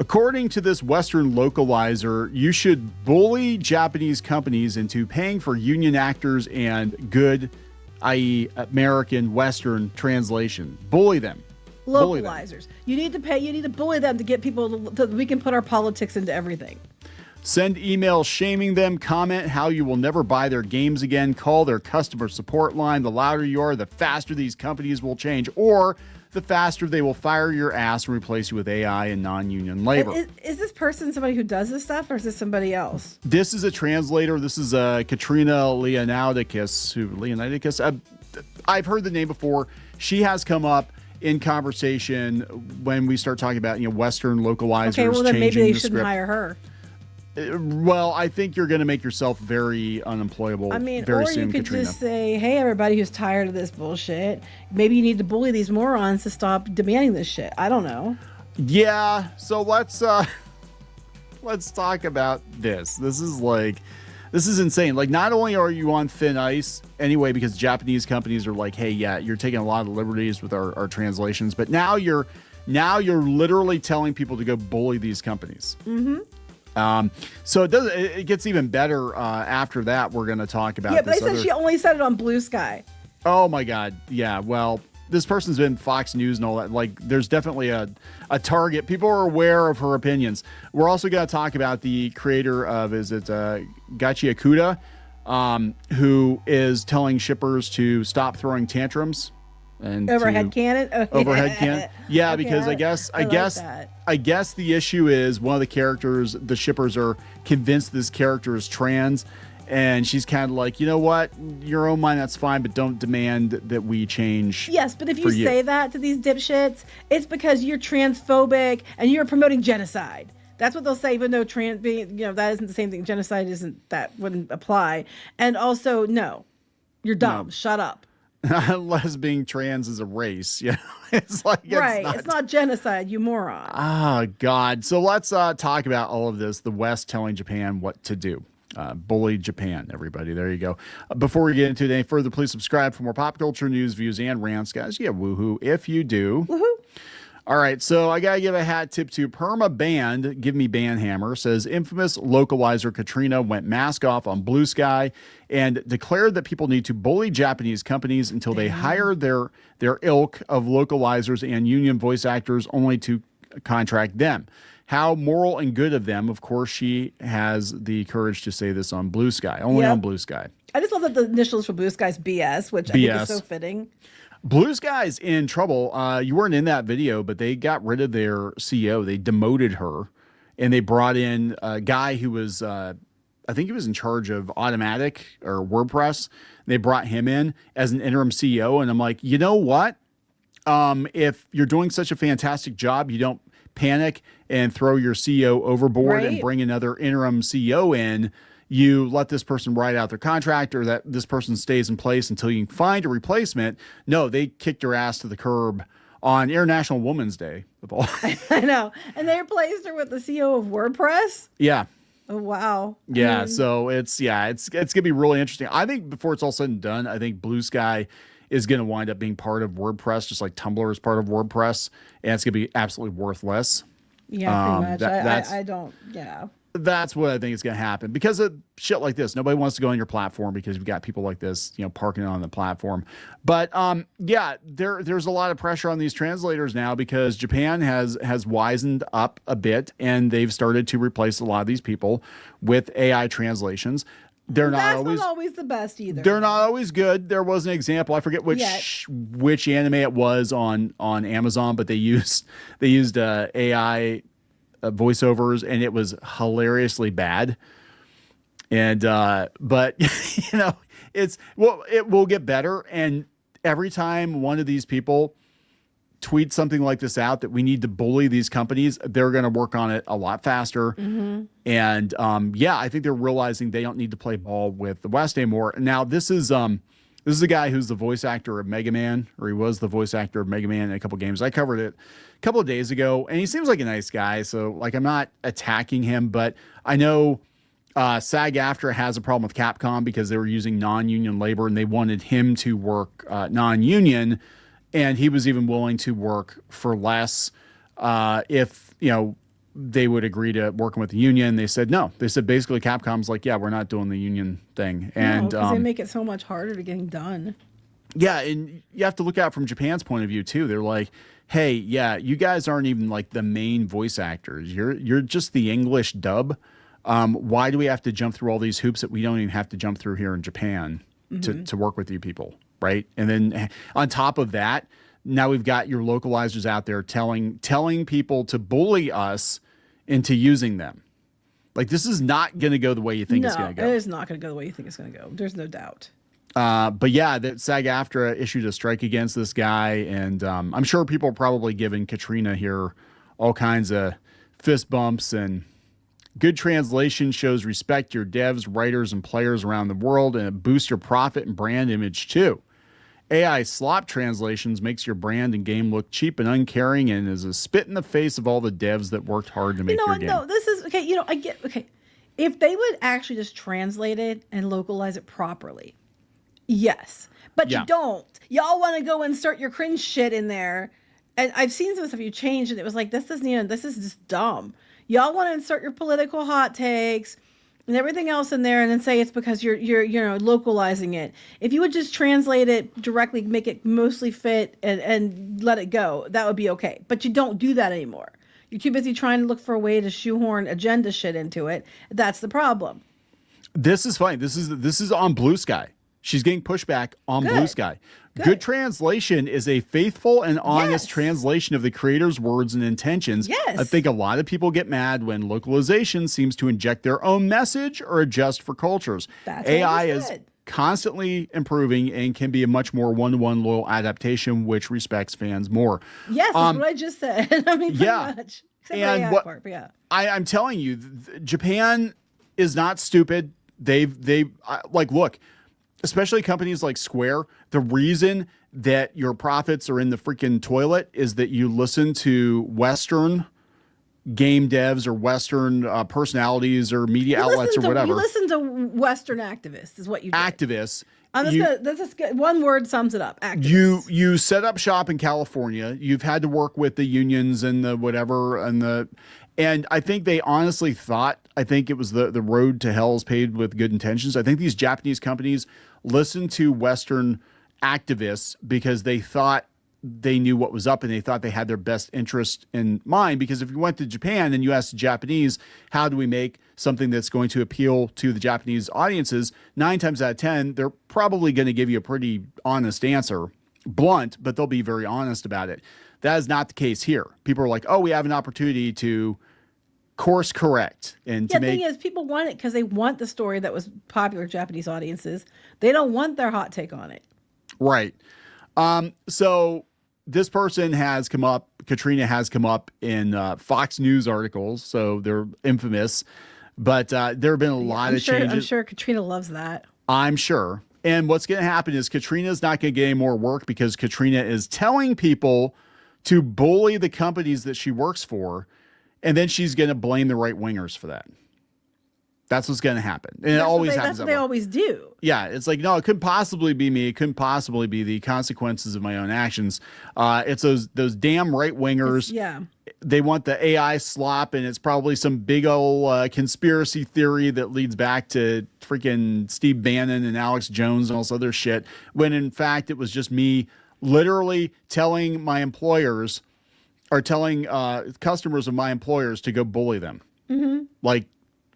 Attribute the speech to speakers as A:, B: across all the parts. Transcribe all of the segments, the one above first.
A: According to this Western localizer, you should bully Japanese companies into paying for union actors and good, i.e. American Western translation. Bully them.
B: Localizers. You need to pay. You need to bully them to get people to we can put our politics into everything.
A: Send emails shaming them, comment how you will never buy their games again, call their customer support line. The louder you are, the faster these companies will change, or the faster they will fire your ass and replace you with AI and non-union labor.
B: Is this person somebody who does this stuff, or is this somebody else?
A: This is a translator. This is Katrina Leonidakis. I've heard the name before. She has come up in conversation when we start talking about Western localizers. Okay,
B: well then maybe they shouldn't
A: script.
B: hire her.
A: Well, I think you're going to make yourself very unemployable.
B: I mean,
A: very
B: or
A: soon,
B: you could
A: Katrina.
B: just say, "Hey, everybody who's tired of this bullshit, maybe you need to bully these morons to stop demanding this shit." I don't know.
A: Yeah. So let's talk about this. This is insane. Like, not only are you on thin ice anyway, because Japanese companies are like, "Hey, yeah, you're taking a lot of liberties with our translations," but now you're literally telling people to go bully these companies.
B: Mm-hmm.
A: So it gets even better after that. We're going to talk about.
B: Yeah, but they said she only said it on Blue Sky.
A: Oh my God! Yeah, well, this person's been Fox News and all that. Like, there's definitely a target. People are aware of her opinions. We're also going to talk about the creator of Gachiakuta, who is telling shippers to stop throwing tantrums. And
B: overhead cannon. Oh,
A: overhead cannon. Yeah,
B: okay,
A: because I guess the issue is one of the characters, the shippers are convinced this character is trans, and she's kind of like, you know what, your own mind, that's fine, but don't demand that we change.
B: Yes, but if you say that to these dipshits, it's because you're transphobic and you're promoting genocide. That's what they'll say, even though that isn't the same thing. Genocide wouldn't apply. And also, no, you're dumb. No. Shut up.
A: Unless being trans is a race, it's like
B: it's not genocide, you moron.
A: Oh God! So let's talk about all of this. The West telling Japan what to do. Bully Japan, everybody. There you go. Before we get into it any further, please subscribe for more pop culture news, views, and rants, guys. Yeah, woohoo! If you do.
B: Woohoo!
A: All right, so I gotta give a hat tip to Perma Band. Give me Bandhammer says infamous localizer Katrina went mask off on Blue Sky and declared that people need to bully Japanese companies until they hire their ilk of localizers and union voice actors only to contract them. How moral and good of them. Of course, she has the courage to say this on Blue Sky, only on Blue Sky.
B: I just love that the initials for Blue Sky's BS, which I think is so fitting.
A: Blue Sky's in trouble. You weren't in that video, but they got rid of their CEO. They demoted her, and they brought in a guy who was, I think he was in charge of Automatic or WordPress. They brought him in as an interim CEO, and I'm like, you know what? If you're doing such a fantastic job, you don't panic and throw your CEO overboard and bring another interim CEO in. You let this person ride out their contract, or that this person stays in place until you can find a replacement. No, they kicked your ass to the curb on International Women's Day. Of all.
B: I know. And they replaced her with the CEO of WordPress?
A: Yeah.
B: Oh, wow.
A: Yeah, so it's going to be really interesting. I think before it's all said and done, I think Blue Sky is going to wind up being part of WordPress, just like Tumblr is part of WordPress, and it's going to be absolutely worthless.
B: Yeah, pretty much. I don't,
A: That's what I think is going to happen because of shit like this. Nobody wants to go on your platform because you've got people like this, parking on the platform. But there's a lot of pressure on these translators now because Japan has wisened up a bit and they've started to replace a lot of these people with AI translations. That's not
B: always the best either.
A: They're not always good. There was an example. I forget which anime it was on Amazon, but they used AI voiceovers and it was hilariously bad. And but it will get better. And every time one of these people tweets something like this out that we need to bully these companies, they're going to work on it a lot faster. Mm-hmm. And I think they're realizing they don't need to play ball with the West anymore. Now this is the guy who's the voice actor of Mega Man, or he was the voice actor of Mega Man in a couple games. I covered it a couple of days ago, and he seems like a nice guy. So, I'm not attacking him, but I know SAG-AFTRA has a problem with Capcom because they were using non-union labor, and they wanted him to work non-union, and he was even willing to work for less if they would agree to working with the union. They said no. They said basically Capcom's like, yeah, we're not doing the union thing. And
B: because they make it so much harder to getting done.
A: Yeah, and you have to look out from Japan's point of view too. They're like, hey, yeah, you guys aren't even like the main voice actors. You're just the English dub. Why do we have to jump through all these hoops that we don't even have to jump through here in Japan to work with you people, right? And then on top of that, now we've got your localizers out there telling people to bully us into using them. Like, this is not going to go the way you think it's going to go.
B: It is not going to go the way you think it's going to go. There's no doubt.
A: But yeah, that SAG-AFTRA issued a strike against this guy, and I'm sure people are probably giving Katrina here all kinds of fist bumps. And good translation shows respect your devs, writers, and players around the world, and it boosts your profit and brand image too. AI slop translations makes your brand and game look cheap and uncaring, and is a spit in the face of all the devs that worked hard to make your game.
B: No, this is okay. I get okay. If they would actually just translate it and localize it properly, yes. But you don't. Y'all want to go insert your cringe shit in there, and I've seen some stuff you changed, and it was like this is just dumb. Y'all want to insert your political hot takes and everything else in there, and then say it's because you're localizing it. If you would just translate it directly, make it mostly fit, and let it go, that would be okay. But you don't do that anymore. You're too busy trying to look for a way to shoehorn agenda shit into it. That's the problem.
A: This is fine. This is on Blue Sky. She's getting pushback on Blue Sky. Good translation is a faithful and honest translation of the creator's words and intentions.
B: Yes.
A: I think a lot of people get mad when localization seems to inject their own message or adjust for cultures.
B: That's
A: AI is constantly improving and can be a much more one-to-one loyal adaptation, which respects fans more.
B: Yes, that's what I just said. I mean, pretty much. Except
A: and
B: for the AI part, but yeah.
A: I'm telling you, Japan is not stupid. Look, especially companies like Square, the reason that your profits are in the freaking toilet is that you listen to Western game devs or Western personalities or media outlets or whatever.
B: You listen to Western activists is what you do.
A: Activists.
B: This is good. One word sums it up. Activists.
A: You set up shop in California. You've had to work with the unions and the whatever and I think they honestly thought, I think it was the road to hell is paved with good intentions. I think these Japanese companies listened to Western activists because they thought they knew what was up and they thought they had their best interest in mind. Because if you went to Japan and you asked the Japanese, how do we make something that's going to appeal to the Japanese audiences? 9 times out of 10, they're probably going to give you a pretty honest answer. Blunt, but they'll be very honest about it. That is not the case here. People are like, oh, we have an opportunity to course correct. And
B: the thing is, people want it because they want the story that was popular with Japanese audiences. They don't want their hot take on it.
A: Right. So this person has come up, Katrina has come up in Fox News articles, so they're infamous. But there have been a lot of changes.
B: I'm sure Katrina loves that.
A: I'm sure. And what's going to happen is Katrina's not going to get any more work because Katrina is telling people to bully the companies that she works for, and then she's going to blame the right wingers for that. That's what's going to happen. And it always happens.
B: That's what they always do.
A: Yeah. It's like, no, it couldn't possibly be me. It couldn't possibly be the consequences of my own actions. It's those damn right wingers.
B: Yeah.
A: They want the AI slop, and it's probably some big old conspiracy theory that leads back to freaking Steve Bannon and Alex Jones and all this other shit, when in fact it was just me literally telling my employers or telling customers of my employers to go bully them. Mm-hmm. Like,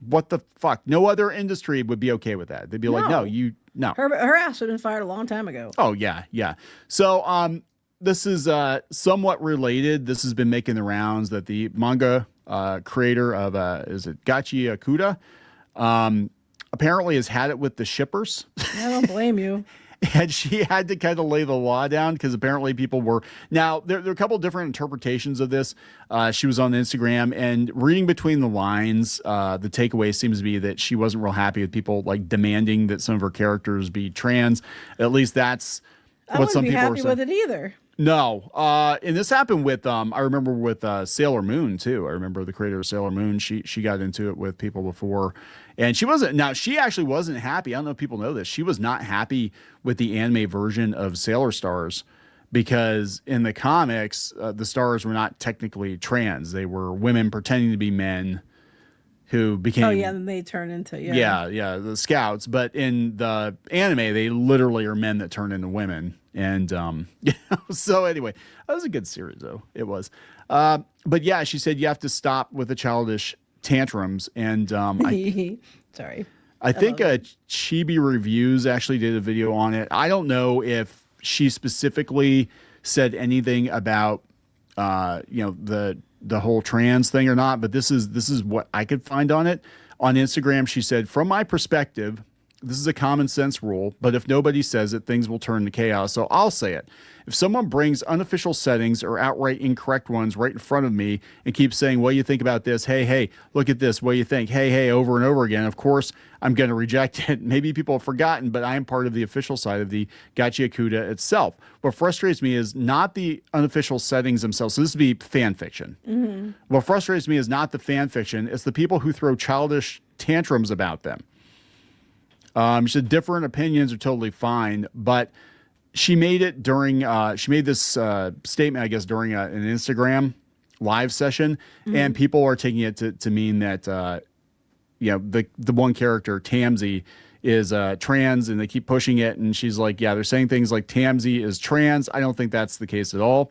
A: what the fuck? No other industry would be okay with that. They'd be like, no.
B: Her ass would have been fired a long time ago.
A: Oh, yeah, yeah. So this is somewhat related. This has been making the rounds that the manga creator of, is it Gachiakuta, apparently has had it with the shippers.
B: I don't blame you.
A: And she had to kind of lay the law down because apparently people were. Now, there are a couple different interpretations of this. She was on Instagram, and reading between the lines, the takeaway seems to be that she wasn't real happy with people like demanding that some of her characters be trans. At least that's what some people were saying.
B: I wouldn't be happy with it either.
A: No. And this happened with, I remember with Sailor Moon, too. I remember the creator of Sailor Moon. She got into it with people before. And she actually wasn't happy. I don't know if people know this. She was not happy with the anime version of Sailor Stars because in the comics, the stars were not technically trans. They were women pretending to be men who became.
B: Oh yeah, and they turn into
A: the scouts. But in the anime, they literally are men that turn into women. And so anyway, that was a good series though. It was. But yeah, she said you have to stop with the childish tantrums. And
B: sorry,
A: I think Chibi Reviews actually did a video on it. I don't know if she specifically said anything about the whole trans thing or not, but this is what I could find on it. On Instagram, she said, "From my perspective, this is a common sense rule, but if nobody says it, things will turn to chaos. So I'll say it. If someone brings unofficial settings or outright incorrect ones right in front of me and keeps saying, what do you think about this? Hey, look at this. What do you think? Hey, over and over again. Of course, I'm going to reject it. Maybe people have forgotten, but I am part of the official side of the Gachiakuta itself. What frustrates me is not the unofficial settings themselves. So this would be fan fiction. Mm-hmm. What frustrates me is not the fan fiction. It's the people who throw childish tantrums about them. She said different opinions are totally fine, but she made it during, she made this statement, I guess, during an Instagram live session, and people are taking it to mean that, the one character, Tamsi, is trans, and they keep pushing it, and she's like, yeah, they're saying things like Tamsi is trans. I don't think that's the case at all,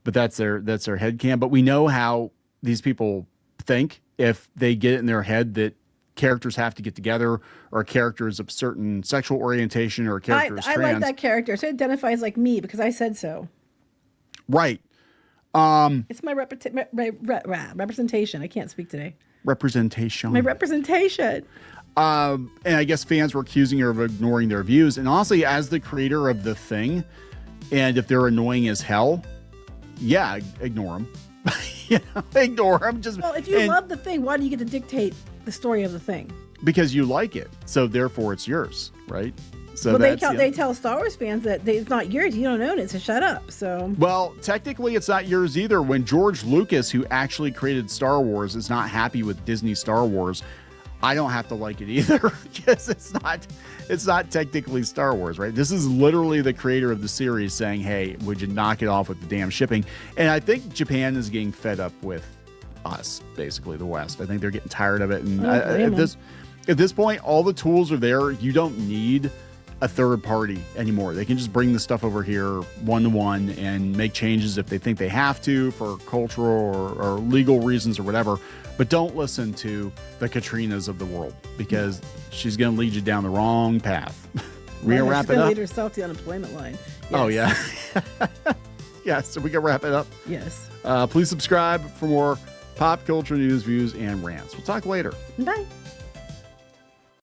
A: but that's their headcanon. But we know how these people think if they get it in their head that characters have to get together, or characters of certain sexual orientation, or characters
B: I
A: trans.
B: like that character. So it identifies like me because I said so.
A: Right.
B: It's my representation. I can't speak today.
A: Representation.
B: My representation.
A: And I guess fans were accusing her of ignoring their views. And honestly, as the creator of the thing, and if they're annoying as hell, yeah, ignore them. Ignore them. Well,
B: if you love the thing, why do you get to dictate the story of the thing?
A: Because you like it, so therefore it's yours, right? So
B: they tell Star Wars fans that it's not yours, you don't own it, so shut up. So
A: well, technically it's not yours either. When George Lucas, who actually created Star Wars, is not happy with Disney Star Wars, I don't have to like it either, because it's not technically Star Wars, right? This is literally the creator of the series saying, hey, would you knock it off with the damn shipping? And I think Japan is getting fed up with us, basically the West. I think they're getting tired of it. And at this point, all the tools are there. You don't need a third party anymore. They can just bring the stuff over here one-to-one and make changes if they think they have to for cultural or legal reasons or whatever. But don't listen to the Katrinas of the world, because she's going to lead you down the wrong path. We're going to wrap it up.
B: Lead herself to the unemployment line. Yes.
A: Oh, yeah. Yeah, so we can wrap it up.
B: Yes.
A: Please subscribe for more pop culture news, views, and rants. We'll talk later.
B: Bye.